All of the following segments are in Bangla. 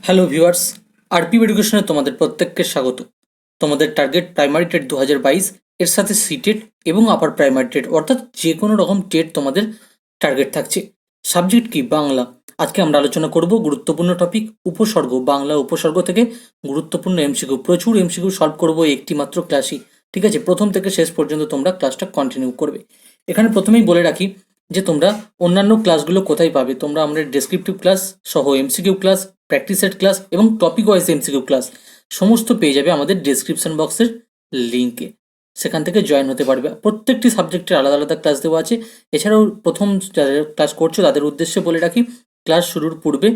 হ্যালো ভিউয়ার্স, আরপি এডুকেশনে তোমাদের প্রত্যেককে স্বাগত। তোমাদের টার্গেট প্রাইমারি টেট 2022 এর সাথে সিটেট এবং আপার প্রাইমারি টেট অর্থাৎ যে কোনো রকম টেট তোমাদের টার্গেট থাকছে। সাবজেক্ট কি? বাংলা। আজকে আমরা আলোচনা করব গুরুত্বপূর্ণ টপিক উপসর্গ, বাংলা উপসর্গ থেকে গুরুত্বপূর্ণ এমসিকিউ, প্রচুর এমসিকিউ সলভ করবো একটি মাত্র ক্লাসই। ঠিক আছে, প্রথম থেকে শেষ পর্যন্ত তোমরা ক্লাসটা কন্টিনিউ করবে। এখানে প্রথমেই বলে রাখি যে তোমরা অন্যান্য ক্লাসগুলো কোথায় পাবে। তোমরা আমাদের ডেসক্রিপটিভ ক্লাস সহ MCQ class, practice set class এবং টপিক ওয়াইজ এমসিকিউ ক্লাস সমস্ত পেয়ে যাবে আমাদের ডেসক্রিপশন বক্সের লিঙ্কে। সেখান থেকে জয়েন হতে পারবে। প্রত্যেকটি সাবজেক্টের আলাদা আলাদা ক্লাস দেওয়া আছে। এছাড়াও প্রথম যারা ক্লাস করছো তাদের উদ্দেশ্যে বলে রাখি, ক্লাস শুরুর পূর্বে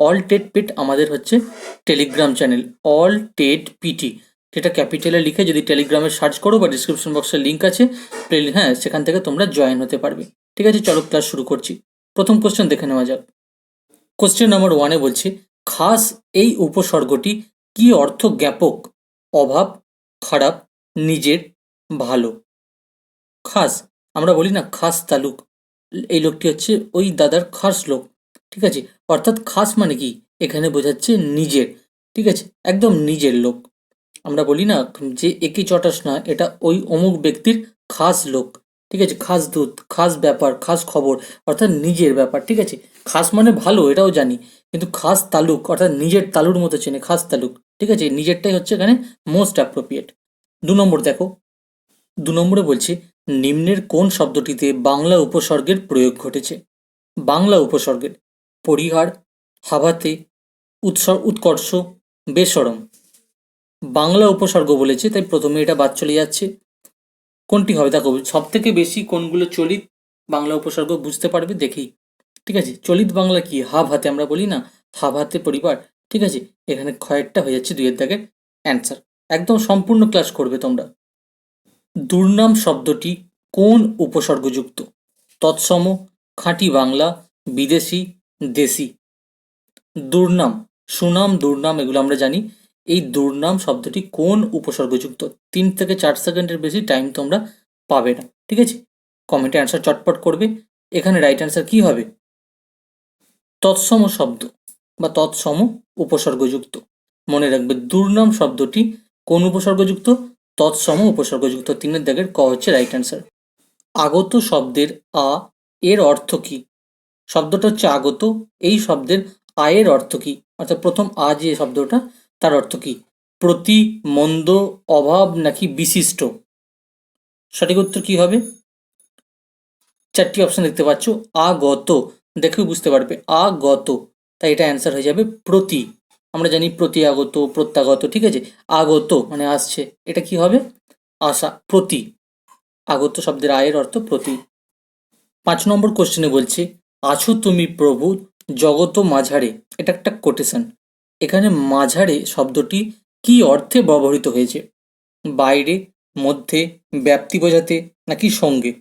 অল টেট পিট আমাদের হচ্ছে টেলিগ্রাম চ্যানেল, অল টেট পিটি, যেটা ক্যাপিটালে লিখে যদি টেলিগ্রামে সার্চ করো বা ডিসক্রিপশন বক্সের লিঙ্ক আছে, হ্যাঁ সেখান থেকে তোমরা জয়েন হতে পারবে। ঠিক আছে, চলো ক্লাস শুরু করছি। প্রথম কোশ্চেন দেখে নেওয়া যাক। কোশ্চেন নাম্বার 1-এ বলছে, খাস এই উপসর্গটি কি অর্থ জ্ঞাপক? অভাব, খারাপ, নিজের, ভালো। খাস, আমরা বলি না খাস তালুক, এই লোকটি হচ্ছে ওই দাদার খাস লোক। ঠিক আছে, অর্থাৎ খাস মানে কি এখানে বোঝাচ্ছে নিজের। ঠিক আছে, একদম নিজের লোক। আমরা বলি না যে একে চটাস না, এটা ওই অমুক ব্যক্তির খাস লোক। ঠিক আছে, খাস দূত, খাস ব্যাপার, খাস খবর, অর্থাৎ নিজের ব্যাপার। ঠিক আছে, খাস মানে ভালো এটাও জানি, কিন্তু খাস তালুক অর্থাৎ নিজের তালুর মতো চেনে, খাস তালুক। ঠিক আছে, নিজেরটাই হচ্ছে এখানে মোস্ট অ্যাপ্রোপ্রিয়েট। 2 নম্বর দেখো, 2 নম্বরে বলছে নিম্নের কোন শব্দটিতে বাংলা উপসর্গের প্রয়োগ ঘটেছে? বাংলা উপসর্গের পরিহার, হাবাতে, উৎকর্ষ, বেসরম। বাংলা উপসর্গ বলেছে তাই প্রথমে এটা বাদ চলে যাচ্ছে। কোনটি হবে দেখো, সব থেকে বেশি কোনগুলো চলিত বাংলা উপসর্গ বুঝতে পারবে দেখি। ঠিক আছে, চলিত বাংলা কি? হাব হাতে, আমরা বলি না হাব হাতে পরিবার। ঠিক আছে, এখানে ক্ষয়েরটা হয়ে যাচ্ছে 2-এর দাগের অ্যান্সার। একদম সম্পূর্ণ ক্লাস করবে তোমরা। দুর্নাম শব্দটি কোন উপসর্গযুক্ত? তৎসম, খাঁটি বাংলা, বিদেশি, দেশি। দুর্নাম, সুনাম, দুর্নাম এগুলো আমরা জানি। এই দুর্নাম শব্দটি কোন উপসর্গযুক্ত? 3 থেকে 4 সেকেন্ডের বেশি টাইম তোমরা পাবে না। ঠিক আছে, কমেন্টে অ্যান্সার চটপট করবে। এখানে রাইট অ্যান্সার কি হবে? তৎসম শব্দ বা তৎসম উপসর্গযুক্ত। মনে রাখবে দুর্নাম শব্দটি কোন উপসর্গযুক্ত? তৎসম উপসর্গযুক্ত। 3-এর দাগের ক হচ্ছে রাইট অ্যান্সার। আগত শব্দের আ এর অর্থ কি? শব্দটা হচ্ছে আগত, এই শব্দের আয়ের অর্থ কি? অর্থাৎ প্রথম আ যে শব্দটা তার অর্থ কি? প্রতি, মন্দ, অভাব নাকি বিশিষ্ট? সঠিক উত্তর কি হবে? 4টি অপশন দেখতে পাচ্ছ। আগত, দেখেও বুঝতে পারবে আগত, তাই এটা অ্যান্সার হয়ে যাবে প্রতি। আমরা জানি প্রতি আগত, প্রত্যাগত। ঠিক আছে, আগত মানে আসছে, এটা কি হবে? আসা, প্রতি। আগত শব্দের আয়ের অর্থ প্রতি। 5 নম্বর কোশ্চেনে বলছে, আছো তুমি প্রভু জগত মাঝারে, এটা একটা কোটেশন। এখানে মাঝারে শব্দটি কি অর্থে ব্যবহৃত হয়েছে? বাইরে, মধ্যে, ব্যাপ্তি বোঝাতে নাকি সঙ্গে?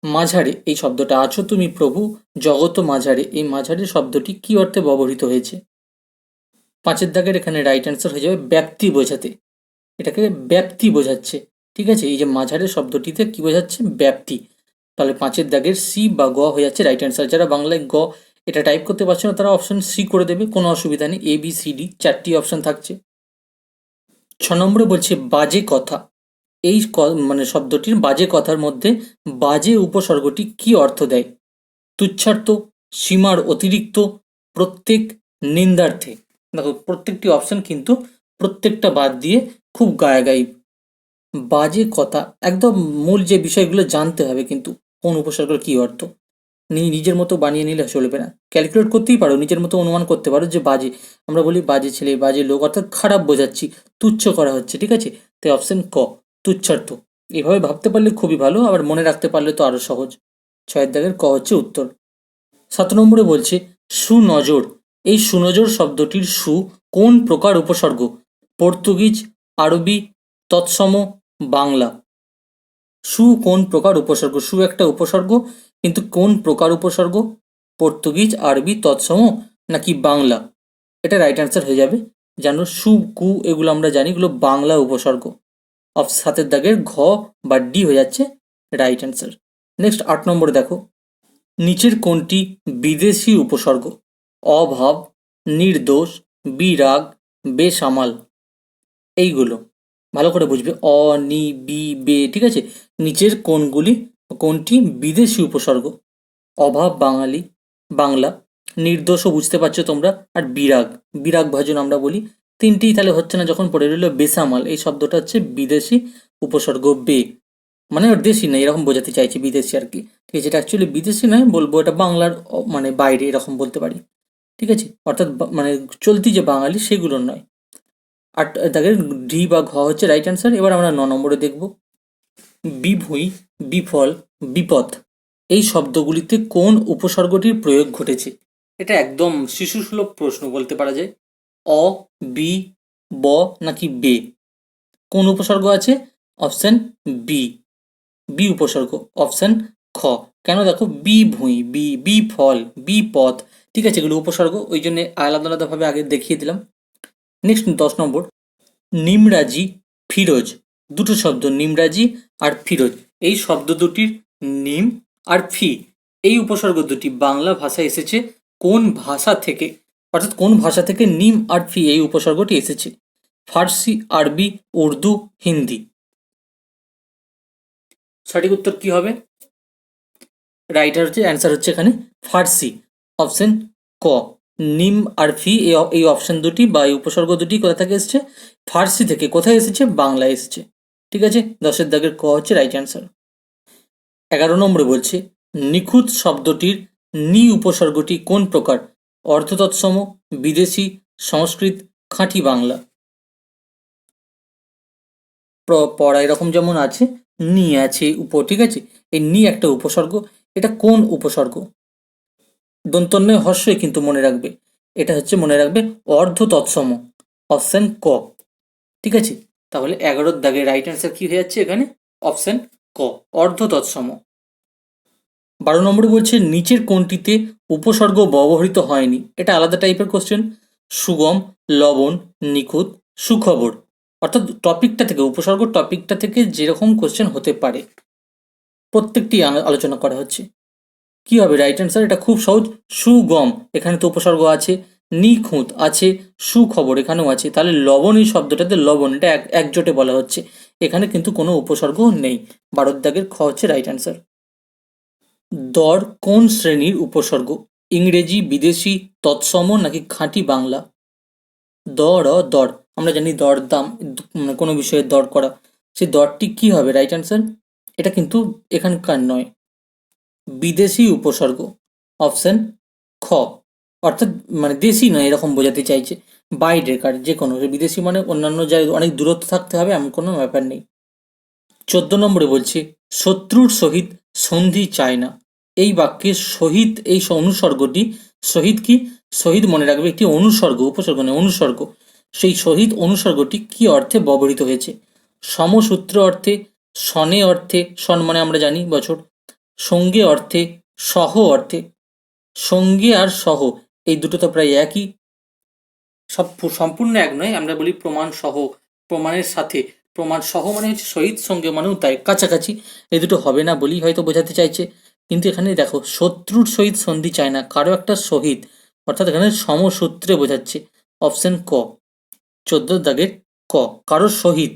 মাঝারে এই শব্দটা, আছো তুমি প্রভু জগত মাঝারে, এই মাঝারে শব্দটি কি অর্থে ব্যবহৃত হয়েছে? 5-এর দাগের এখানে রাইট অ্যান্সার হয়ে যাবে ব্যাপ্তি বোঝাতে। এটাকে ব্যাপ্তি বোঝাচ্ছে। ঠিক আছে, এই যে মাঝারে শব্দটিতে কি বোঝাচ্ছে? ব্যাপ্তি। তাহলে 5-এর দাগের সি বা গ হয়ে যাচ্ছে রাইট অ্যান্সার। যারা বাংলায় গ এটা টাইপ করতে পারছো না তারা অপশন সি করে দেবে, কোনো অসুবিধা নেই। এ বি সি ডি 4টি অপশন থাকছে। 6 নম্বরে বলছে বাজে কথা, এই মানে শব্দটির বাজে কথার মধ্যে বাজে উপসর্গটি কি অর্থ দেয়? তুচ্ছার্থ, সীমার অতিরিক্ত, প্রত্যেক, নিন্দার্থে। দেখো প্রত্যেকটি অপশন কিন্তু প্রত্যেকটা বাদ দিয়ে খুব গায়াগায়ী। বাজে কথা, একদম মূল যে বিষয়গুলো জানতে হবে কিন্তু কোন উপসর্গের কি অর্থ। নিজের মতো বানিয়ে নিলে চলবে না, ক্যালকুলেট করতেই পারো, নিজের মতো অনুমান করতে পারো যে বাজে, আমরা বলি বাজে ছেলে, বাজে লোক, অর্থাৎ খারাপ বোঝাচ্ছি, তুচ্ছ করা হচ্ছে। ঠিক আছে, তাই অপশন ক তুচ্ছার্থ। এভাবে ভাবতে পারলে খুবই ভালো, আবার মনে রাখতে পারলে তো আরো সহজ। 6-এর দাগের ক হচ্ছে উত্তর। 7 নম্বরে বলছে সুনজর, এই সুনজর শব্দটির সু কোন প্রকার উপসর্গ? পর্তুগিজ, আরবি, তৎসম, বাংলা। সু কোন প্রকার উপসর্গ? সু একটা উপসর্গ, কিন্তু কোন প্রকার উপসর্গ? পর্তুগিজ, আরবি, তৎসম নাকি বাংলা? এটা রাইট অ্যান্সার হয়ে যাবে। জানো সু, কু এগুলো আমরা জানি, এগুলো বাংলা উপসর্গ। 7-এর দাগের ঘ বা ডি হয়ে যাচ্ছে রাইট অ্যান্সার। নেক্সট 8 নম্বরে দেখো, নিচের কোনটি বিদেশি উপসর্গ? অভাব, নির্দোষ, বিরাগ, বেসামাল। এইগুলো ভালো করে বুঝবে। অ, নি, বি, বে, ঠিক আছে। নিচের কোনটি বিদেশি উপসর্গ? অভাব বাঙালি, বাংলা, নির্দোষও বুঝতে পারছো তোমরা, আর বিরাগ, বিরাগ ভাজন আমরা বলি। তিনটেই তাহলে হচ্ছে না, যখন পড়ে রইল বেসামাল, এই শব্দটা হচ্ছে বিদেশি উপসর্গ। বে মানে ওর দেশি না, এরকম বোঝাতে চাইছি, বিদেশি আর কি। ঠিক আছে, এটা অ্যাকচুয়ালি বিদেশি নয়, বলবো এটা বাংলার মানে বাইরে, এরকম বলতে পারি। ঠিক আছে, অর্থাৎ মানে চলতি যে বাঙালি সেগুলোর নয়। আর তাকে ডি বা ঘ হচ্ছে রাইট অ্যান্সার। এবার আমরা 9 নম্বরে দেখব। বিভূই, বিফল, বিপদ, এই শব্দগুলিতে কোন উপসর্গটির প্রয়োগ ঘটেছে? এটা একদম শিশুসুলভ প্রশ্ন বলতে পারা যায়। অ, বি, ব নাকি বে? কোন উপসর্গ আছে? অপশন বি, বি উপসর্গ, অপশন খ। কেন? দেখো, বি ভুঁই, বি, বি ফল, বি পথ, ঠিক আছে, এগুলো উপসর্গ, ওই জন্য আলাদা আলাদাভাবে আগে দেখিয়ে দিলাম। নেক্সট 10 নম্বর। নিমরাজি, ফিরোজ, দুটো শব্দ, নিমরাজি আর ফিরোজ, এই শব্দ দুটির নিম আর ফি, এই উপসর্গ দুটি বাংলা ভাষায় এসেছে কোন ভাষা থেকে? অর্থাৎ কোন ভাষা থেকে নিম আর ফি এই উপসর্গটি এসেছে? ফার্সি, আরবি, উর্দু, হিন্দি? সঠিক উত্তর কি হবে? রাইটার হচ্ছে, অ্যান্সার হচ্ছে এখানে ফার্সি, অপশন ক। নিম আর ফি এই অপশন দুটি বা এই উপসর্গ দুটি কোথা থেকে এসেছে? ফার্সি থেকে। কোথায় এসেছে? বাংলায় এসেছে। ঠিক আছে, 10-এর দাগের ক হচ্ছে রাইট অ্যান্সার। 11 নম্বরে বলছে, নিখুঁত শব্দটির নি উপসর্গটি কোন প্রকার? অর্থ তৎসম, বিদেশি, সংস্কৃত, খাঁটি বাংলা? পড়া এরকম যেমন আছে, নি আছে উপর, ঠিক আছে, এই নি একটা উপসর্গ। এটা কোন উপসর্গ? দন্তন্বয় হর্ষই কিন্তু মনে রাখবে, এটা হচ্ছে মনে রাখবে অর্ধ তৎসম, অপশন ক। ঠিক আছে, তাহলে 11-এর দাগে রাইট অ্যান্সার কি হয়ে যাচ্ছে এখানে? অপশন ক, অর্ধ তৎসম। 12 নম্বরে বলছে, নিচের কোনটিতে উপসর্গ ব্যবহৃত হয়নি? এটা আলাদা টাইপের কোশ্চেন। সুগম, লবণ, নিখুঁত, সুখবর, অর্থাৎ টপিকটা থেকে, উপসর্গ টপিকটা থেকে যেরকম কোশ্চেন হতে পারে প্রত্যেকটি আলোচনা করা হচ্ছে। কি হবে রাইট অ্যান্সার? এটা খুব সহজ। সুগম, এখানে তো উপসর্গ আছে, নিখুঁত আছে, সুখবর এখানেও আছে, তাহলে লবণ এই শব্দটাতে লবণ, এটা একজোটে বলা হচ্ছে, এখানে কিন্তু কোনো উপসর্গ নেই। 12-এর খ হচ্ছে রাইট অ্যান্সার। দর কোন শ্রেণীর উপসর্গ? ইংরেজি, বিদেশি, তৎসম নাকি খাঁটি বাংলা? দর, দর আমরা জানি দর দাম, মানে কোনো বিষয়ের দর করা, সেই দরটি কি হবে রাইট অ্যান্সার? এটা কিন্তু এখানকার নয়, বিদেশি উপসর্গ, অপশন খ। অর্থাৎ মানে দেশি নয় এরকম বোঝাতে চাইছে, বাইরের কার যে কোনো, বিদেশি মানে অন্যান্য জায়গায় অনেক দূরত্ব থাকতে হবে এমন কোনো ব্যাপার নেই। 14 নম্বরে বলছে, শত্রুর সহিত সন্ধি চায় না, এই বাক্যে শহীদ এই অনুসর্গটি, শহীদ কি? শহীদ মনে রাখবে একটি অনুসর্গ, উপসর্গ নয়, অনুসর্গ। সেই শহীদ অনুসর্গটি কি অর্থে ব্যবহৃত হয়েছে? সমসূত্র অর্থে, সনে অর্থে, সন মানে আমরা জানি বছর, সঙ্গে অর্থে, সহ অর্থে? সঙ্গে আর সহ এই দুটো তো প্রায় একই, সব সম্পূর্ণ এক নয়, আমরা বলি প্রমাণ সহ, প্রমাণের সাথে, প্রমাণ সহ মানে হচ্ছে শহীদ, সঙ্গে মানেও তাই কাছাকাছি, এই দুটো হবে না বলি হয়তো বোঝাতে চাইছে। কিন্তু এখানে দেখো, শত্রুর সহিত সন্ধি চায় না, কারো একটা শহীদ, অর্থাৎ এখানে সমসূত্রে বোঝাচ্ছে, অপশন ক, 14-এর ক, কারো শহীদ।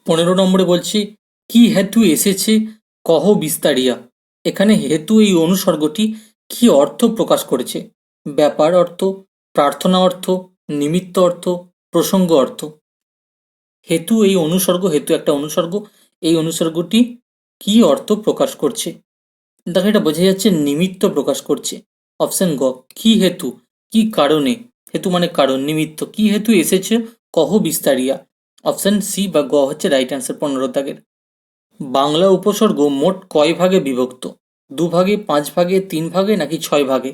15 নম্বরে বলছি, কি হেতু এসেছে কহ বিস্তারিয়া, এখানে হেতু এই অনুসর্গটি কি অর্থ প্রকাশ করেছে? ব্যাপার অর্থ, প্রার্থনা অর্থ, নিমিত্ত অর্থ, প্রসঙ্গ অর্থ? হেতু এই অনুসর্গ, হেতু একটা অনুসর্গ, এই অনুসর্গটি কি অর্থ প্রকাশ করছে? দেখো, এটা বোঝা যাচ্ছে নিমিত্ত প্রকাশ করছে, অপশন গ। কি হেতু, কি কারণে, হেতু মানে কারণ, নিমিত্ত, কি হেতু এসেছে কহ বিস্তারিয়া, অপশন সি বা গ হচ্ছে রাইট অ্যান্সার। 15-এর বাংলা উপসর্গ মোট কয় ভাগে বিভক্ত? 2 ভাগে, 5 ভাগে, 3 ভাগে নাকি 6 ভাগে?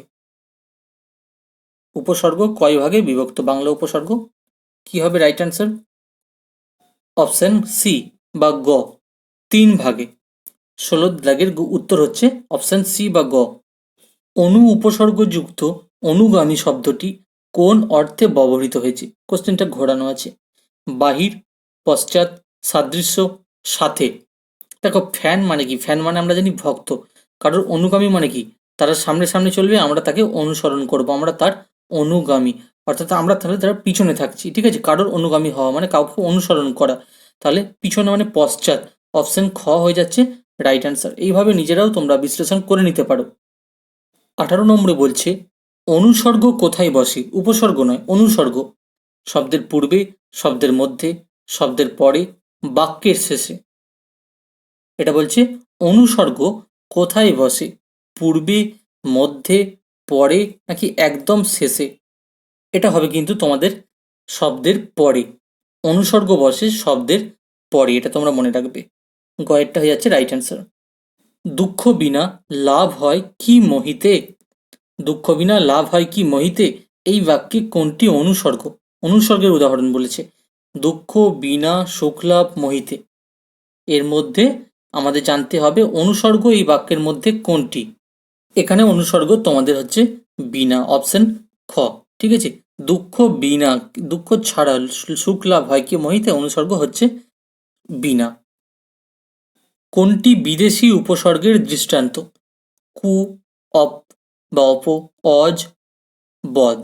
উপসর্গ কয় ভাগে বিভক্ত বাংলা উপসর্গ? কি হবে রাইট অ্যান্সার? অপশন সি বা গ, 3 ভাগে। 16-এর উত্তর হচ্ছে অপশন সি বা গ। অনু উপসর্গযুক্ত অনুগামী শব্দটি কোন অর্থে ব্যবহৃত হয়েছে? কোশ্চেনটা ঘোরানো আছে। বাহির, পশ্চাৎ, সাদৃশ্য, সাথে? দেখো, ফ্যান মানে কি? ফ্যান মানে আমরা জানি ভক্ত, কারোর অনুগামী মানে কি? তারা সামনে সামনে চলবে, আমরা তাকে অনুসরণ করব, আমরা তার অনুগামী, অর্থাৎ আমরা তাহলে তার পিছনে থাকছি। ঠিক আছে, কারোর অনুগামী হওয়া মানে কাউকে অনুসরণ করা, তাহলে পিছনে মানে পশ্চাৎ। অপশন খ হয়ে যাচ্ছে রাইট অ্যান্সার। এইভাবে নিজেরাও তোমরা বিশ্লেষণ করে নিতে পারো। 18 নম্বরে বলছে অনুসর্গ কোথায় বসে? উপসর্গ নয়, অনুসর্গ। শব্দের পূর্বে, শব্দের মধ্যে, শব্দের পরে, বাক্যের শেষে। এটা বলছে অনুসর্গ কোথায় বসে? পূর্বে, মধ্যে, পরে নাকি একদম শেষে? এটা হবে কিন্তু তোমাদের শব্দের পরে। অনুসর্গ বসে শব্দের পরে, এটা তোমরা মনে রাখবে। গয়েরটা হয়ে যাচ্ছে রাইট অ্যান্সার। দুঃখ বিনা লাভ হয় কি মহিতে? দুঃখ বিনা লাভ হয় কি মহিতে, এই বাক্যে কোনটি অনুসর্গ? অনুসর্গের উদাহরণ বলেছে। দুঃখ বিনা সুখ লাভ মহিতে, এর মধ্যে আমাদের জানতে হবে অনুসর্গ এই বাক্যের মধ্যে কোনটি। এখানে অনুসর্গ তোমাদের হচ্ছে বিনা, অপশন খ। ঠিক আছে, দুঃখ বিনা, দুঃখ ছাড়া সুখ লাভ হয় কি মহিতে, অনুসর্গ হচ্ছে বিনা। কোনটি বিদেশি উপসর্গের দৃষ্টান্ত? কু, অপ বা অপ, অজ, বদ।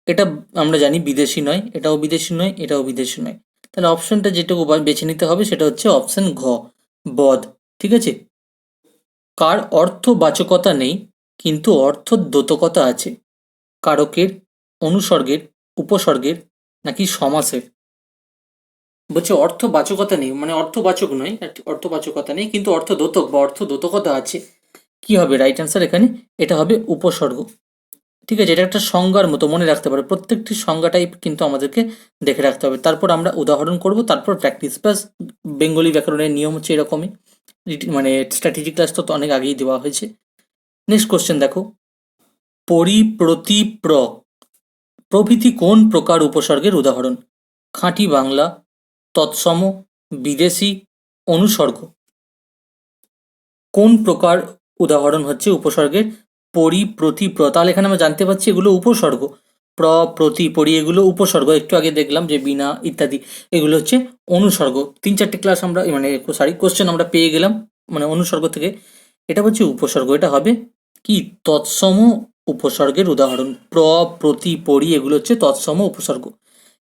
এটা আমরা জানি বিদেশি নয়, এটাও বিদেশি নয়, এটাও বিদেশি নয়। তাহলে অপশনটা যেটুকু বেছে নিতে হবে সেটা হচ্ছে অপশন ঘ, বদ। ঠিক আছে, কার অর্থবাচকতা নেই কিন্তু অর্থদ্যোতকতা আছে? কারকের, অনুসর্গের, উপসর্গের নাকি সমাসের? বলছে অর্থবাচকতা নেই মানে অর্থবাচক নয়, অর্থবাচকতা নেই কিন্তু অর্থদ্যোতক বা অর্থদ্যোতকতা আছে। কি হবে রাইট অ্যান্সার এখানে? এটা হবে উপসর্গ। ঠিক আছে, এটা একটা সংজ্ঞার মতো মনে রাখতে পারে, প্রত্যেকটি সংজ্ঞাটাই কিন্তু আমাদেরকে দেখে রাখতে হবে। তারপর আমরা উদাহরণ করব, তারপর প্র্যাকটিস। প্লাস বেঙ্গলি ব্যাকরণের নিয়ম হচ্ছে এরকমই, মানে স্ট্র্যাটেজি ক্লাস তো অনেক আগেই দেওয়া হয়েছে। নেক্সট কোশ্চেন দেখো, পরি, প্রতি, প্রভৃতি কোন প্রকার উপসর্গের উদাহরণ? খাঁটি বাংলা, তৎসম, বিদেশি, অনুসর্গ। কোন প্রকার উদাহরণ হচ্ছে উপসর্গের? পরি, প্রতি, তাহলে এখানে আমরা জানতে পারছি এগুলো উপসর্গ। প্রতি, পরি এগুলো উপসর্গ। একটু আগে দেখলাম যে বিনা ইত্যাদি এগুলো হচ্ছে অনুসর্গ। 3-4টে ক্লাস আমরা মানে কোশ্চেন আমরা পেয়ে গেলাম মানে অনুসর্গ থেকে। এটা হচ্ছে উপসর্গ, এটা হবে কি তৎসম উপসর্গের উদাহরণ। প্রতি, পরি এগুলো হচ্ছে তৎসম উপসর্গ।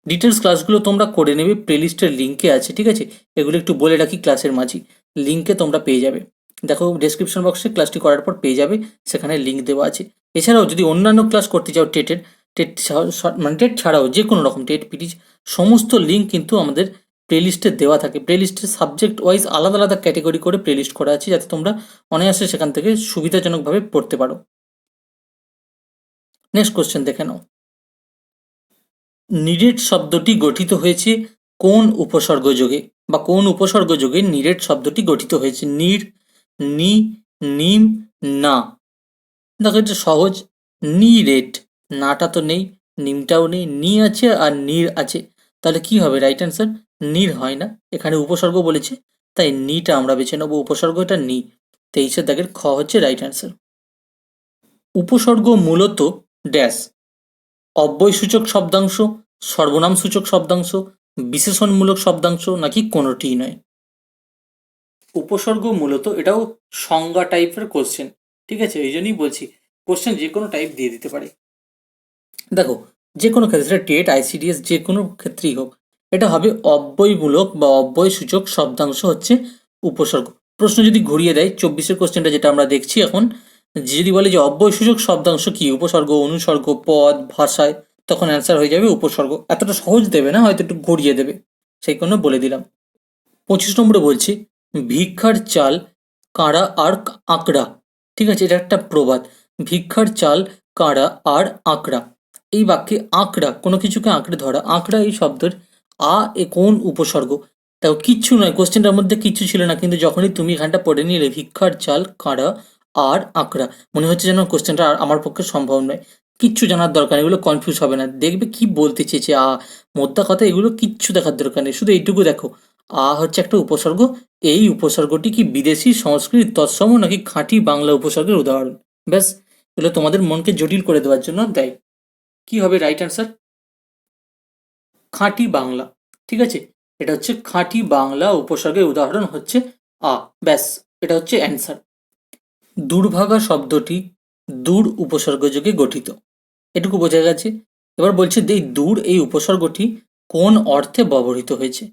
ডিটেলস ক্লাসগুলো তোমরা করে নেবে, প্লেলিস্টের লিঙ্কে আছে। ঠিক আছে, এগুলো একটু বলে রাখি ক্লাসের মাঝে, লিঙ্কে তোমরা পেয়ে যাবে। দেখো ডেসক্রিপশন বক্সে ক্লাসটি করার পর পেয়ে যাবে, সেখানে লিঙ্ক দেওয়া আছে। এছাড়াও যদি অন্যান্য ক্লাস করতে চাও টেট মানে টেট ছাড়াও যে কোনো রকম টেট পিটি সমস্ত লিঙ্ক কিন্তু আমাদের প্লেলিস্টে দেওয়া থাকে। প্লেলিস্টের সাবজেক্ট ওয়াইজ আলাদা আলাদা ক্যাটেগরি করে প্লেলিস্ট করা আছে, যাতে তোমরা অনায়াসে সেখান থেকে সুবিধাজনকভাবে পড়তে পারো। নেক্সট কোশ্চেন দেখে নাও, নিরেট শব্দটি গঠিত হয়েছে কোন উপসর্গ যোগে বা কোন উপসর্গ যোগে নিরেট শব্দটি গঠিত হয়েছে? নির, নি, নিম, না। দেখো এটা সহজ, নিরেট, নাটা তো নেই, নিমটাও নেই, নি আছে আর নির আছে, তাহলে কি হবে রাইট অ্যান্সার? নির হয় না, এখানে উপসর্গ বলেছে তাই নিটা আমরা বেছে নেবো, উপসর্গ এটা নি। 23-এর খ হচ্ছে রাইট অ্যান্সার। উপসর্গ মূলত ড্যাশ, অব্যয়সূচক শব্দাংশ, সর্বনামসূচক শব্দাংশ, বিশেষণমূলক শব্দাংশ নাকি কোনোটিই নয়? উপসর্গ মূলত এটাও সংজ্ঞা টাইপের কোশ্চেন। ঠিক আছে, এই জন্যই বলছি কোশ্চেন যে কোনো টাইপ দিয়ে দিতে পারে। দেখো যে কোনো ক্ষেত্রে টেট, আইসিডিএস যে কোনো ক্ষেত্রেই হোক, এটা হবে অব্যয়মূলক বা অব্যয়সূচক শব্দাংশ হচ্ছে উপসর্গ। প্রশ্ন যদি ঘুরিয়ে দেয় 24-এর কোশ্চেনটা যেটা আমরা দেখছি এখন, যদি বলে যে অব্যয়সূচক শব্দাংশ কি? উপসর্গ, অনুসর্গ, পদ, ভাষায়, তখন অ্যান্সার হয়ে যাবে উপসর্গ। এতটা সহজ দেবে না, হয়তো একটু ঘুরিয়ে দেবে, সেই জন্য বলে দিলাম। 25 নম্বরে বলছি ভিক্ষার চাল কাঁড়া আর আঁকড়া। ঠিক আছে, এটা একটা প্রবাদ। ভিক্ষার চাল কাঁড়া আর আঁকড়া, এই বাক্যে আঁকড়া কোনো কিছুকে আঁকড়ে ধরা, আঁকড়া এই শব্দের এ কোন উপসর্গ? তাও কিচ্ছু নয়, কোশ্চেনটার মধ্যে কিচ্ছু ছিল না, কিন্তু যখনই তুমি এখানটা পড়ে নিলে ভিক্ষার চাল কাঁড়া আর আঁকড়া, মনে হচ্ছে যেন কোশ্চেনটা আমার পক্ষে সম্ভব নয়। কিচ্ছু জানার দরকার নেই, এগুলো কনফিউজ হবে না, দেখবে কি বলতে চেয়েছে মোদ্দা কথা, এগুলো কিচ্ছু দেখার দরকার নেই, শুধু এইটুকু দেখো হচ্ছে একটা উপসর্গ, এই উপসর্গটি কি বিদেশি, সংস্কৃত, তৎসম নাকি খাঁটি বাংলা উপসর্গের উদাহরণ? ব্যাস, এগুলো তোমাদের মনকে জটিল করে দেওয়ার জন্য দেয়। কি হবে রাইট অ্যান্সার? খাঁটি বাংলা। ঠিক আছে, এটা হচ্ছে খাঁটি বাংলা উপসর্গের উদাহরণ হচ্ছে ব্যাস, এটা হচ্ছে অ্যান্সার। দুর্ভাগা শব্দটি দূর উপসর্গযোগে গঠিত, এটুকু বোঝা গেছে। এবার বলছে এই দূর এই উপসর্গটি কোন অর্থে ব্যবহৃত হয়েছে।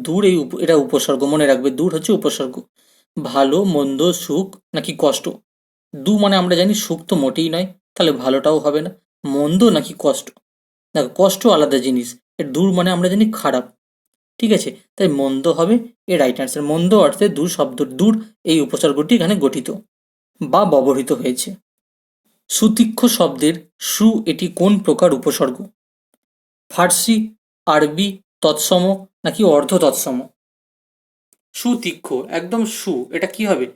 দূর এটা উপসর্গ, মনে রাখবে দূর হচ্ছে উপসর্গ। ভালো মন্দ সুখ নাকি কষ্ট। মানে আমরা জানি সুখ তো মোটেই নয়, তাহলে ভালোটাও হবে না। মন্দ নাকি কষ্ট, দেখো কষ্ট আলাদা জিনিস। এর দূর মানে আমরা জানি খারাপ, ঠিক আছে, তাই মন্দ হবে এর রাইট অ্যান্সার। মন্দ অর্থে দূর শব্দ দূর এই উপসর্গটি এখানে গঠিত বা ব্যবহৃত হয়েছে। সুতীক্ষ্ণ শব্দের সু এটি কোন প্রকার উপসর্গ। ফার্সি, আরবি, তৎসম নাকি অর্ধ তৎসম। সুতীক্ষ্ণ একদম সু, এটা কি হবে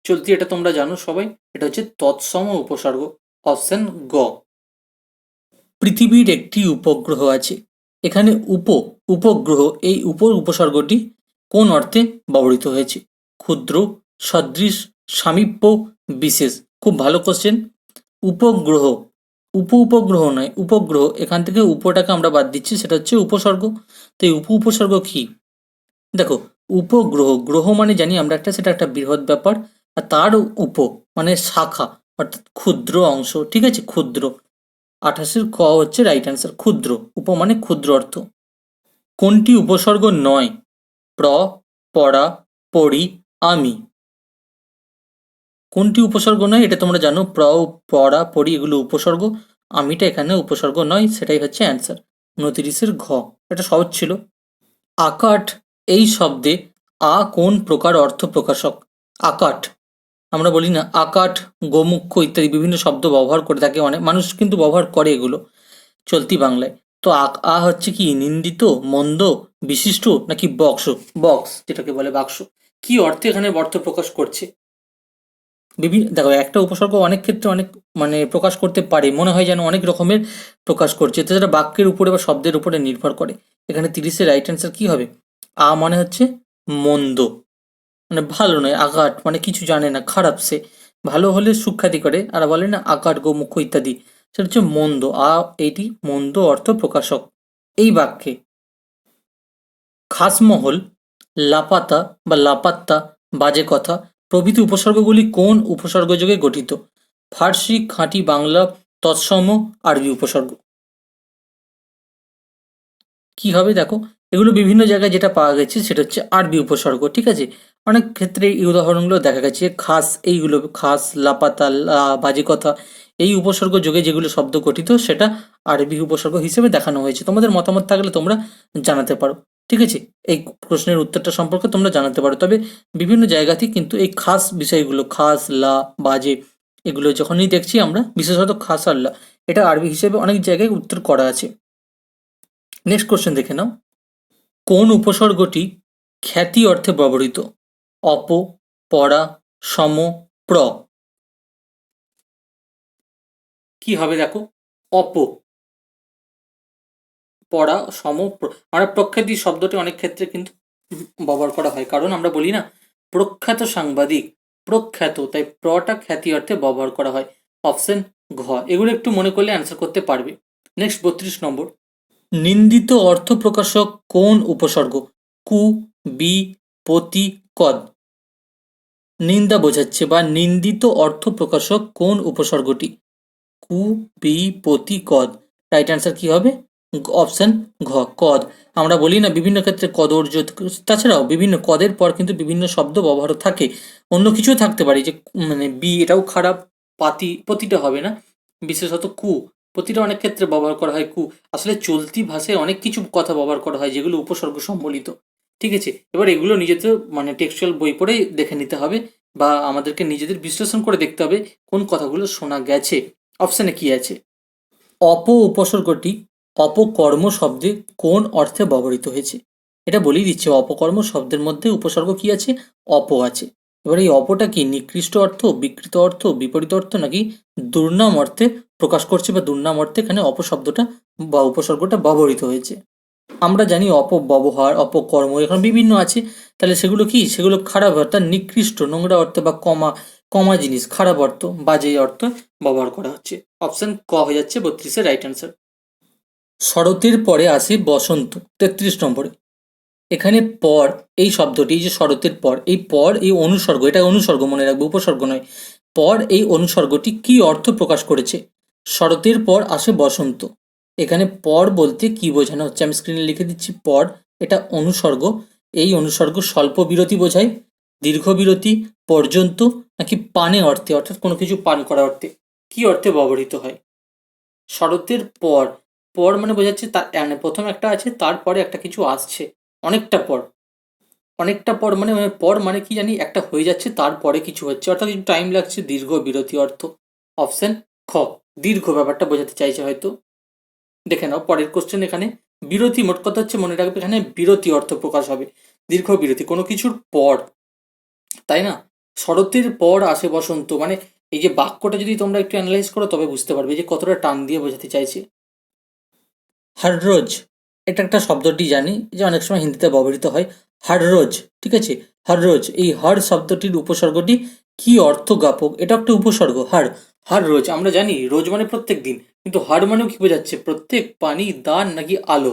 চলতি, এটা তোমরা জানো সবাই, এটা হচ্ছে তৎসম উপসর্গ, অপশন গ। পৃথিবীর একটি উপগ্রহ আছে, এখানে উপগ্রহ এই উপসর্গটি কোন অর্থে ব্যবহৃত হয়েছে। ক্ষুদ্র, সদৃশ, সামীপ্য, বিশেষ। খুব ভালো কোশ্চেন। উপগ্রহ, উপগ্রহ নয় উপগ্রহ, এখান থেকে উপটাকে আমরা বাদ দিচ্ছি, সেটা হচ্ছে উপসর্গ। তো এই উপসর্গ কি, দেখো উপগ্রহ, গ্রহ মানে জানি আমরা একটা, সেটা একটা বৃহৎ ব্যাপার, আর তার মানে শাখা, অর্থাৎ ক্ষুদ্র অংশ, ঠিক আছে, ক্ষুদ্র। 28-এর ক হচ্ছে রাইট অ্যান্সার, ক্ষুদ্র। মানে ক্ষুদ্র অর্থ। কোনটি উপসর্গ নয়। প্র, পড়া, পড়ি, আমি। কোনটি উপসর্গ নয় এটা তোমরা জানো, পড়া, পড়ি এগুলো উপসর্গ, আমিটা এখানে উপসর্গ নয়, সেটাই হচ্ছে অ্যান্সার। 29-এর ঘ, এটা সহজ ছিল। আকাঠ এই শব্দে কোন প্রকার অর্থ প্রকাশক। আকাঠ, আমরা বলি না আকাঠ, গোমুখ্য ইত্যাদি বিভিন্ন শব্দ ব্যবহার করে থাকে, অনেক মানুষ কিন্তু ব্যবহার করে এগুলো চলতি বাংলায়। তো হচ্ছে কি নিন্দিত, মন্দ, বিশিষ্ট নাকি বক্স যেটাকে বলে বাক্স। কি অর্থে এখানে অর্থ প্রকাশ করছে। বিভিন্ন দেখো একটা উপসর্গ অনেক ক্ষেত্রে অনেক মানে প্রকাশ করতে পারে, মনে হয় যেন অনেক রকমের প্রকাশ করছে, তো সেটা বাক্যের উপরে বা শব্দের উপরে নির্ভর করে। এখানে 30-এর রাইট অ্যান্সার কি হবে, মানে হচ্ছে মন্দ, মানে ভালো নয়। আঘাত মানে কিছু জানে না, খারাপ সে। ভালো হলে সুখ্যাতি করে, আর বলে না আকাট গোমুখ ইত্যাদি, সেটা হচ্ছে মন্দ। এইটি মন্দ অর্থ প্রকাশক। এই বাক্যে খাসমহল, লাপাতা বা লাপাত্তা, বাজে কথা প্রভৃতি উপসর্গগুলি কোন উপসর্গযোগে গঠিত। ফার্সি, খাঁটি বাংলা, তৎসম, আরবি উপসর্গ। কি হবে দেখো, এগুলো বিভিন্ন জায়গায় যেটা পাওয়া গেছে সেটা হচ্ছে আরবি উপসর্গ, ঠিক আছে। অনেক ক্ষেত্রে এই উদাহরণগুলো দেখা গেছে। খাস, এইগুলো খাস, লাপাতা, বাজে কথা, এই উপসর্গ যোগে যেগুলো শব্দ গঠিত সেটা আরবি উপসর্গ হিসেবে দেখানো হয়েছে। তোমাদের মতামত থাকলে তোমরা জানাতে পারো, ঠিক আছে। এই প্রশ্নের উত্তরটা সম্পর্কে তোমরা জানাতে পারো। তবে বিভিন্ন জায়গাতেই কিন্তু এই খাস বিষয়গুলো, খাস, বাজে, এগুলো যখনই দেখছি আমরা, বিশেষত খাস আর এটা আরবি হিসেবে অনেক জায়গায় উত্তর করা আছে। নেক্সট কোশ্চেন দেখে নাও। কোন উপসর্গটি খ্যাতি অর্থে ব্যবহৃত। অপ, পরা, সম, প্র। কি হবে দেখো, অপ, পরা, সম, আমরা প্রখ্যাতি শব্দটি অনেক ক্ষেত্রে কিন্তু ব্যবহার করা হয়, কারণ আমরা বলি না প্রখ্যাত সাংবাদিক, প্রখ্যাত, তাই প্রটা খ্যাতি অর্থে ব্যবহার করা হয়। অপশন ঘ, এগুলো একটু মনে করলে অ্যান্সার করতে পারবে। নেক্সট 32 নম্বর। নিন্দিত অর্থ প্রকাশক কোন উপসর্গ। কু, বি, পতি, কদ। নিন্দা বোঝাচ্ছে বা নিন্দিত অর্থ প্রকাশক কোন উপসর্গটি। কু, বি, পতি, কদ। রাইট অ্যান্সার কি হবে, অপশন ঘ, কদ। আমরা বলি না বিভিন্ন ক্ষেত্রে কদর্য, তাছাড়াও বিভিন্ন কদের পর কিন্তু বিভিন্ন শব্দ ব্যবহার থাকে, অন্য কিছুও থাকতে পারে, যে মানে বি এটাও খারাপ, পতিটা হবে না, বিশেষত পতিটা অনেক ক্ষেত্রে ব্যবহার করা হয়। আসলে চলতি ভাষায় অনেক কিছু কথা ব্যবহার করা হয় যেগুলো উপসর্গ সম্বলিত, ঠিক আছে। এবার এগুলো নিজেদের মানে টেক্সচুয়াল বই পড়ে দেখে নিতে হবে, বা আমাদেরকে নিজেদের বিশ্লেষণ করে দেখতে হবে কোন কথাগুলো শোনা গেছে। অপশানে কি আছে, উপসর্গটি অপকর্ম শব্দে কোন অর্থে ব্যবহৃত হয়েছে। এটা বলেই দিচ্ছে, অপকর্ম শব্দের মধ্যে উপসর্গ কি আছে, আছে। এবার এই অপটা কি নিকৃষ্ট অর্থ, বিকৃত অর্থ, বিপরীত অর্থ নাকি দুর্নাম অর্থে প্রকাশ করছে, বা দুর্নাম অর্থে এখানে অপশব্দটা বা উপসর্গটা ব্যবহৃত হয়েছে। আমরা জানি অপব্যবহার, অপকর্ম এখানে বিভিন্ন আছে, তাহলে সেগুলো কি, সেগুলো খারাপ অর্থাৎ নিকৃষ্ট, নোংরা অর্থে বা কমা জিনিস, খারাপ অর্থ, বাজে অর্থ ব্যবহার করা হচ্ছে। অপশন ক হয়ে যাচ্ছে 32-এর রাইট অ্যান্সার। শরতের পরে আসে বসন্ত, 33 নম্বরে। এখানে পর এই শব্দটি, যে শরতের পর, এই অনুসর্গ, এটা অনুসর্গ মনে রাখবে, উপসর্গ নয়। পর এই অনুসর্গটি কি অর্থ প্রকাশ করেছে? শরতের পর আসে বসন্ত। এখানে পর বলতে কি বোঝানো হচ্ছে আমি স্ক্রিনে লিখে দিচ্ছি। পর এটা অনুসর্গ। এই অনুসর্গ স্বল্প বিরতি বোঝায়, দীর্ঘ বিরতি, পর্যন্ত, নাকি পানে অর্থে অর্থাৎ কোনো কিছু পান করা অর্থে? কি অর্থে ব্যবহৃত হয়? শরতের পর, পর মানে বোঝাচ্ছে তার মানে প্রথম একটা আছে, তারপরে একটা কিছু আসছে, অনেকটা পর। অনেকটা পর মানে পর মানে কি জানি একটা হয়ে যাচ্ছে তারপরে কিছু হচ্ছে, অর্থাৎ কিছু টাইম লাগছে, দীর্ঘ বিরতি অর্থ। অপশন খ, দীর্ঘ ব্যাপারটা বোঝাতে চাইছে হয়তো। দেখে নাও পরের কোশ্চেন। এখানে বিরতি, মোট কথা হচ্ছে মনে রাখবে এখানে বিরতি অর্থ প্রকাশ হবে, দীর্ঘ বিরতি, কোনো কিছুর পর, তাই না? শরতের পর আসে বসন্ত মানে এই যে বাক্যটা যদি তোমরা একটু অ্যানালাইজ করো তবে বুঝতে পারবে যে কতটা টান দিয়ে বোঝাতে চাইছে। হর রোজ, এটা একটা শব্দটি জানি যে অনেক সময় হিন্দিতে ব্যবহৃত হয়, হর রোজ, ঠিক আছে? হর রোজ, এই হর শব্দটির উপসর্গটি কি অর্থ জ্ঞাপক? এটা একটা উপসর্গ, হর। হর রোজ আমরা জানি রোজ মানে প্রত্যেক দিন, কিন্তু হর মানেও কি বোঝাচ্ছে? প্রত্যেক, পানি, দান, নাকি আলো?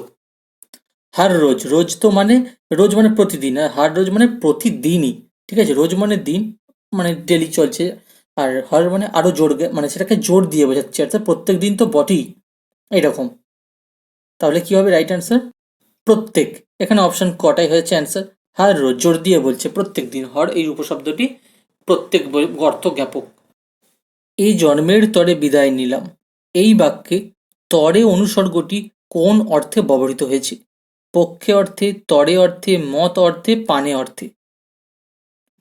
হর রোজ, রোজ তো মানে রোজ মানে প্রতিদিন, আর হর রোজ মানে প্রতিদিনই, ঠিক আছে? রোজ মানে দিন, মানে ডেলি চলছে, আর হর মানে আরো জোর মানে সেটাকে জোর দিয়ে বোঝাচ্ছে, অর্থাৎ প্রত্যেক দিন তো বটেই, এইরকম। তাহলে কি হবে রাইট অ্যান্সার? প্রত্যেক। এখানে অপশন কটাই হয়েছে অ্যান্সার। হর রোজ জোর দিয়ে বলছে প্রত্যেক দিন, হর এই উপশব্দটি প্রত্যেক অর্থ জ্ঞাপক। এই জন্মের তরে বিদায় নিলাম, এই বাক্যে তরে অনুসর্গটি কোন অর্থে ব্যবহৃত হয়েছে? পক্ষে অর্থে, তরে অর্থে, মত অর্থে, পানে অর্থে?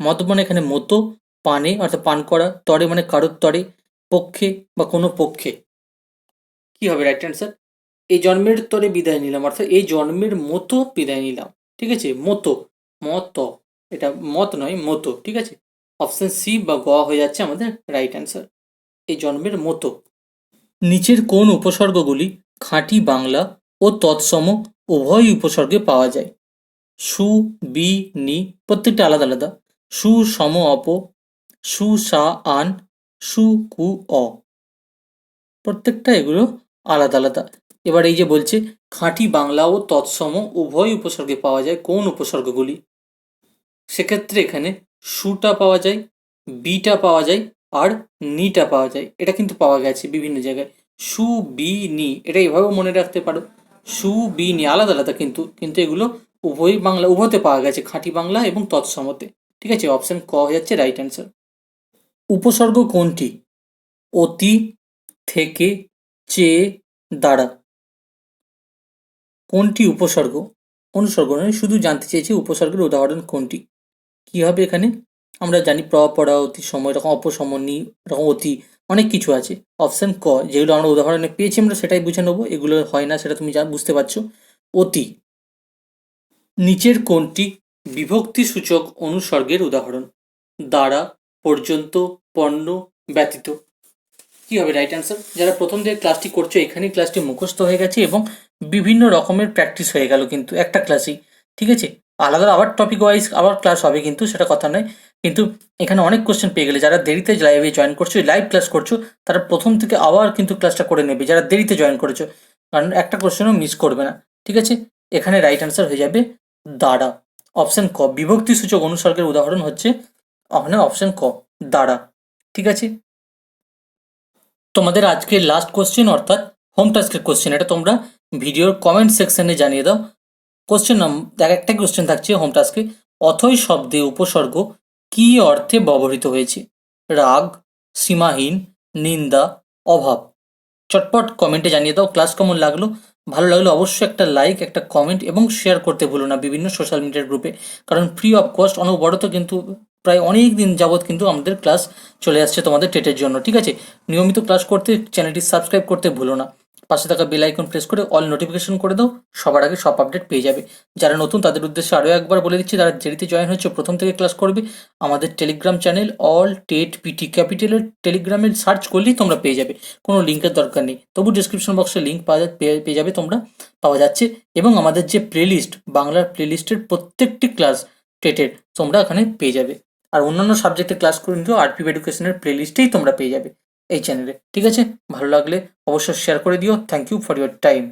মত মানে এখানে মতো, পানে অর্থাৎ পান করা, তরে মানে কারোর তরে, পক্ষে বা কোনো পক্ষে। কি হবে রাইট অ্যান্সার? এই জন্মের তরে বিদায় নিলাম অর্থাৎ এই জন্মের মতো বিদায় নিলাম, ঠিক আছে? মতো, মত, এটা মত নয়, মতো, ঠিক আছে? অপশন সি বা গ হয়ে যাচ্ছে আমাদের রাইট অ্যান্সার, এই জন্মের মতো। নিচের কোন উপসর্গগুলি খাঁটি বাংলা ও তৎসম উভয় উপসর্গে পাওয়া যায়? সু, বি, নি, প্রত্যেকটা আলাদা আলাদা। সু, সম, অপ, সু, সা, আন, সু, কু, অ, প্রত্যেকটা এগুলো আলাদা আলাদা। এবার এই যে বলছে খাঁটি বাংলা ও তৎসম উভয় উপসর্গে পাওয়া যায় কোন উপসর্গগুলি? সেক্ষেত্রে এখানে সুটা পাওয়া যায়, বিটা পাওয়া যায়, আর নিটা পাওয়া যায়। এটা কিন্তু পাওয়া গেছে বিভিন্ন জায়গায়, সু, বি, নি, এটা এভাবেও মনে রাখতে পারো। সু, বি, নি আলাদা আলাদা কিন্তু কিন্তু এগুলো উভয় বাংলা, উভয়তে পাওয়া গেছে, খাঁটি বাংলা এবং তৎসমতে, ঠিক আছে? অপশন ক হয়ে যাচ্ছে রাইট অ্যান্সার। উপসর্গ কোনটি? অতি, থেকে, চেয়ে, দ্বারা? কোনটি উপসর্গ? অনুসর্গ নয়, শুধু জানতে চেয়েছি উপসর্গের উদাহরণ কোনটি। কি হবে এখানে? আমরা জানি প্র, পরা, অতি, সময়, এরকম অপসমনি, এরকম অতি, অনেক কিছু আছে। অপশন ক, যেগুলো আমরা উদাহরণে পেয়েছি আমরা সেটাই বুঝে নেবো, এগুলো হয় না সেটা তুমি যা বুঝতে পারছো। অতি। নিচের কোনটি বিভক্তি সূচক অনুসর্গের উদাহরণ? দ্বারা, পর্যন্ত, পণ্য, ব্যতীত? কি হবে রাইট অ্যান্সার? যারা প্রথম থেকে ক্লাসটি করছো এখানেই ক্লাসটি মুখস্থ হয়ে গেছে এবং বিভিন্ন রকমের প্র্যাকটিস হয়ে গেল কিন্তু একটা ক্লাসেই, ঠিক আছে? আলাদা আবার টপিক ওয়াইজ আবার ক্লাস হবে কিন্তু সেটা কথা নয়, কিন্তু এখানে অনেক কোশ্চেন পেয়ে গেলে যারা দেরিতে লাইভে জয়েন করছো, লাইভ ক্লাস করছো, তারা প্রথম থেকে আবার কিন্তু ক্লাসটা করে নেবে যারা দেরিতে জয়েন করেছো, কারণ একটা কোশ্চেনও মিস করবে না, ঠিক আছে? এখানে রাইট অ্যান্সার হয়ে যাবে দ্বারা। অপশন ক, বিভক্তি সূচক অনুসর্গের উদাহরণ হচ্ছে ওখানে অপশন ক, দ্বারা, ঠিক আছে? তোমাদের আজকের লাস্ট কোশ্চেন অর্থাৎ হোম টাস্কের কোশ্চেন, এটা তোমরা ভিডিওর কমেন্ট সেকশনে জানিয়ে দাও। কোশ্চেন নাম্বার একটা কোশ্চেন থাকছে হোম টাস্কে, অথই শব্দে উপসর্গ কি অর্থে ব্যবহৃত হয়েছে? রাগ, সীমাহীন, নিন্দা, অভাব? চটপট কমেন্টে জানিয়ে দাও। ক্লাস কেমন লাগলো? ভালো লাগলে অবশ্যই একটা লাইক, একটা কমেন্ট এবং শেয়ার করতে ভুলো না বিভিন্ন সোশ্যাল মিডিয়ার গ্রুপে, কারণ ফ্রি অফ কস্ট অনবরত কিন্তু প্রায় অনেক দিন যাবৎ কিন্তু আমাদের ক্লাস চলে আসছে তোমাদের টেটের জন্য, ঠিক আছে? নিয়মিত ক্লাস করতে চ্যানেলটি সাবস্ক্রাইব করতে ভুলো না, পাশে থাকা বেল আইকন প্রেস করে অল নোটিফিকেশন করে দাও, সবার আগে সব আপডেট পেয়ে যাবে। যারা নতুন তাদের উদ্দেশ্যে আরও একবার বলে দিচ্ছি, যারা দেরিতে জয়েন হচ্ছে প্রথম থেকে ক্লাস করবে, আমাদের Telegram channel all TET PT ক্যাপিটালের টেলিগ্রামে সার্চ করলেই তোমরা পেয়ে যাবে, কোনো লিঙ্কের দরকার নেই। তবু ডিসক্রিপশন বক্সে লিঙ্ক পেয়ে যাবে তোমরা, পাওয়া যাচ্ছে। এবং আমাদের যে প্লেলিস্ট, বাংলার প্লেলিস্টের প্রত্যেকটি ক্লাস টেটের তোমরা এখানে পেয়ে যাবে, আর অন্যান্য সাবজেক্টের ক্লাস কিন্তু আরপি এডুকেশনের প্লেলিস্টেই তোমরা পেয়ে যাবে এই চ্যানেলে, ঠিক আছে? ভালো লাগলে অবশ্যই শেয়ার করে দিও। Thank you for your time.